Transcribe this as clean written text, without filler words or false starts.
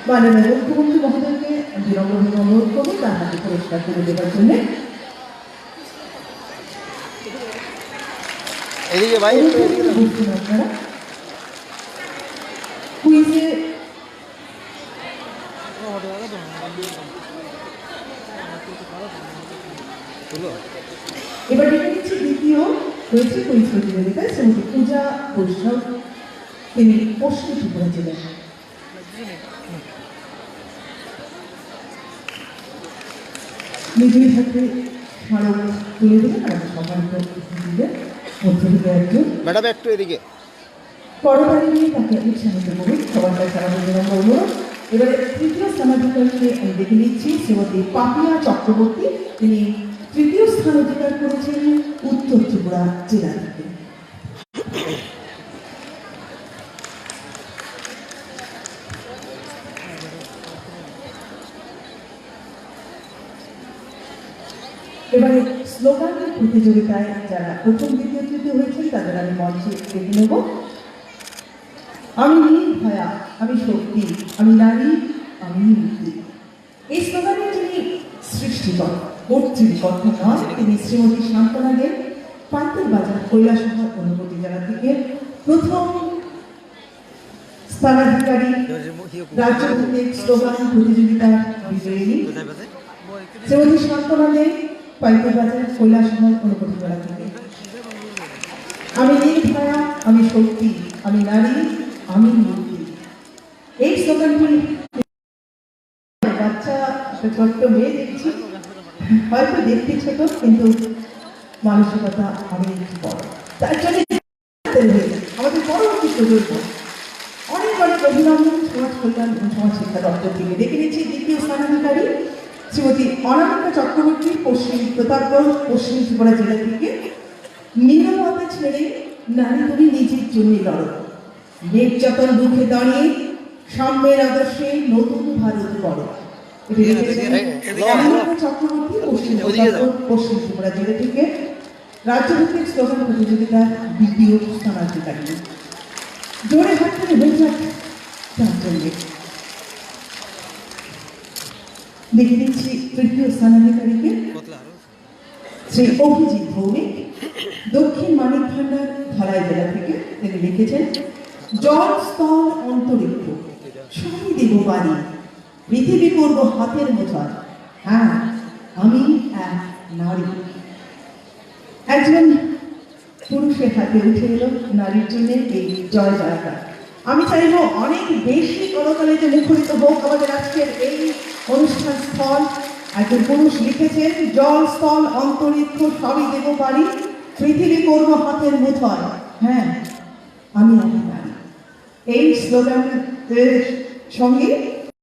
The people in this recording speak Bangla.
মাননীয় মুখ্যমন্ত্রী মহোদয়কে বিনম্রভাবে অনুরোধ করবো তার হাতে পুরস্কার তুলে দেওয়ার জন্য। এদিকে ভাই আপনারা কুইজে এবার ডেকে নিচ্ছি দ্বিতীয় হয়েছে কুইজ প্রতিযোগিতায় শ্রীমতী পূজা বৈষ্ণব, তিনি পশ্চিম ত্রিপুরা জেলার। নিজের হাতে স্মারক তুলে দেবেন আমাদের সম্মানিত অতিথিদের মধ্য থেকে একজন। ম্যাডাম একটু এদিকে করতালি নিয়ে তাকে উৎসাহিত করুন সবার কাছে আমাদের বিনম্র অনুরোধ। এবারে তৃতীয় স্থানাধিকারীকে আমি দেখে নিচ্ছি শ্রীমতী পাপিয়া চক্রবর্তী, তিনি তৃতীয় স্থান অধিকার করেছেন উত্তর ত্রিপুরা জেলা থেকে। এবারে স্লোগান প্রতিযোগিতায় যারা প্রথম দ্বিতীয় তৃতীয় হয়েছেন তাদের আমি মঞ্চে ডেকে নেব। আমি নির্ভয়া, আমি শক্তি, আমি নারী, আমি মুক্তি। এই স্লোগানে যিনি সৃষ্টিকর কর্তৃকর্তা নন, তিনি শ্রীমতী সান্ত্বনা দেব, পান্তের বাজার কৈলাসহর অনুভূতি জেলা থেকে প্রথম স্থানাধিকারী, রাজ্যভিত্তিক স্লোগান প্রতিযোগিতার বিজয়ী শ্রীমতী সান্ত্বনা দেব, পান্তের বাজার কৈলাসহর অনুভূতি জেলা থেকে। আমি নির্ভয়া, আমি শক্তি, আমি নারী, আমি মুক্তি। এই স্লোগানটি বাচ্চা ছোট্ট মেয়ে দেখছি, হয়তো দেখতে ছোট কিন্তু মানসিকতা অনেক বড়। তার জন্য আমাদের পরবর্তী প্রজন্ম অনেক অনেক অভিনন্দন সমাজ কল্যাণ এবং সমাজ শিক্ষা দপ্তর থেকে। দেখে নিচ্ছি দ্বিতীয় স্থানাধিকারী শ্রীমতী অনামিকা চক্রবর্তী, পশ্চিম প্রতাপগড়, পশ্চিম ত্রিপুরা জেলা থেকে। নিরবতা ছেড়ে নারী তুমি নিজের জন্য লড়ো, নির্যাতন রুখে দাঁড়িয়ে সাম্যের আদর্শে নতুন ভারত গড়ো। চক্রবর্তী, পশ্চিম ত্রিপুরা জেলা থেকে রাজ্যভিত্তিক স্লোগান প্রতিযোগিতার দ্বিতীয় স্থানাধিকারী। জোরে হাত করে হয়ে যাক তার জন্য। দেখে দিচ্ছি তৃতীয় স্থানাধিকারীকে শ্রী অভিজিৎ ভৌমিক, দক্ষিণ মানিক ভান্ডার ধলাই জেলা থেকে। তিনি লিখেছেন জল স্থল অন্তরিক্ষ সবই দেব বাড়ি, পৃথিবী করব হাতের মুঠোয়, হ্যাঁ আমি এক নারী। একজন পুরুষের হাতে উঠে এলো নারীর জন্য এই জয় জয়কার। আমি চাইব অনেক বেশি করতালে যে মুখরিত হোক আমাদের আজকের এই অনুষ্ঠান স্থল। একজন পুরুষ লিখেছেন জল স্থল অন্তরিক্ষ সবই দেব পারি, পৃথিবী করব হাতের মুঠোয়, হ্যাঁ আমি এক নারী। এই স্লোগানের সঙ্গে